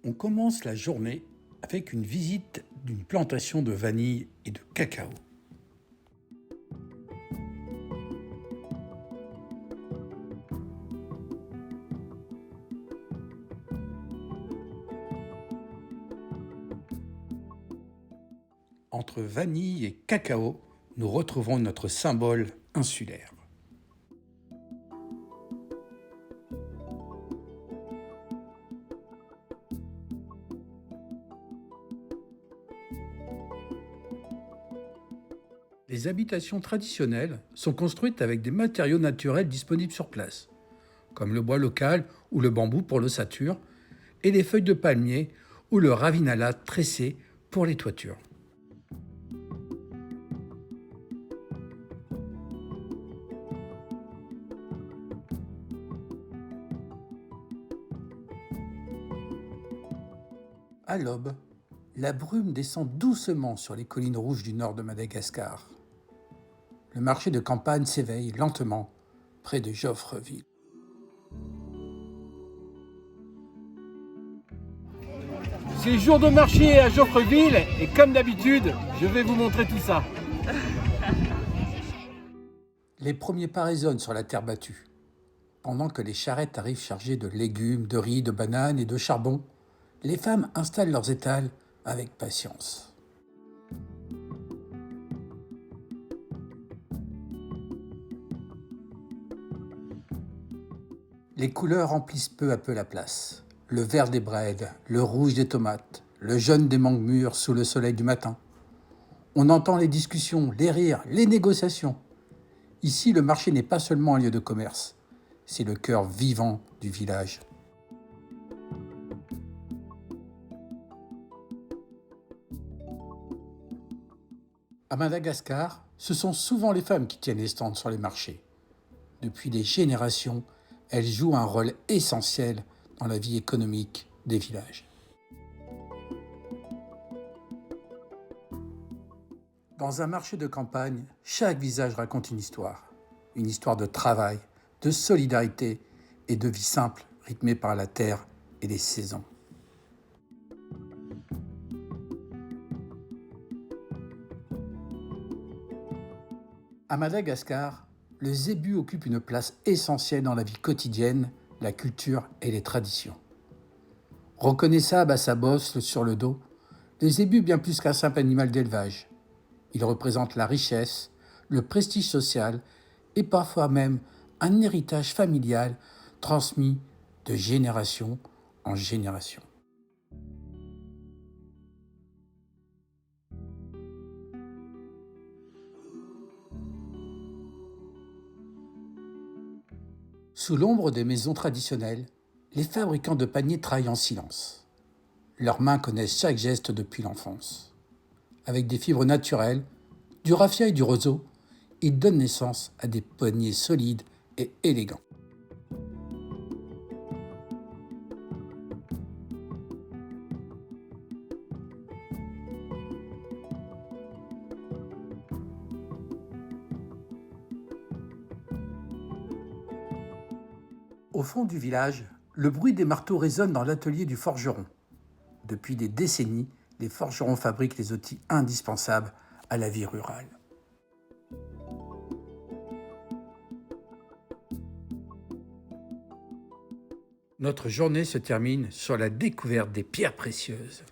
On commence la journée avec une visite d'une plantation de vanille et de cacao. Entre vanille et cacao, nous retrouvons notre symbole insulaire. Les habitations traditionnelles sont construites avec des matériaux naturels disponibles sur place, comme le bois local ou le bambou pour l'ossature, et les feuilles de palmier ou le ravinala tressé pour les toitures. À l'aube, la brume descend doucement sur les collines rouges du nord de Madagascar. Le marché de campagne s'éveille lentement près de Joffreville. C'est jour de marché à Joffreville et comme d'habitude, je vais vous montrer tout ça. Les premiers pas résonnent sur la terre battue, pendant que les charrettes arrivent chargées de légumes, de riz, de bananes et de charbon. Les femmes installent leurs étals avec patience. Les couleurs remplissent peu à peu la place. Le vert des braides, le rouge des tomates, le jaune des mangues mûres sous le soleil du matin. On entend les discussions, les rires, les négociations. Ici, le marché n'est pas seulement un lieu de commerce, c'est le cœur vivant du village. À Madagascar, ce sont souvent les femmes qui tiennent les stands sur les marchés. Depuis des générations, elles jouent un rôle essentiel dans la vie économique des villages. Dans un marché de campagne, chaque visage raconte une histoire de travail, de solidarité et de vie simple rythmée par la terre et les saisons. À Madagascar, le zébu occupe une place essentielle dans la vie quotidienne, la culture et les traditions. Reconnaissable à sa bosse sur le dos, le zébu est bien plus qu'un simple animal d'élevage. Il représente la richesse, le prestige social et parfois même un héritage familial transmis de génération en génération. Sous l'ombre des maisons traditionnelles, les fabricants de paniers travaillent en silence. Leurs mains connaissent chaque geste depuis l'enfance. Avec des fibres naturelles, du raffia et du roseau, ils donnent naissance à des paniers solides et élégants. Au fond du village, le bruit des marteaux résonne dans l'atelier du forgeron. Depuis des décennies, les forgerons fabriquent les outils indispensables à la vie rurale. Notre journée se termine sur la découverte des pierres précieuses.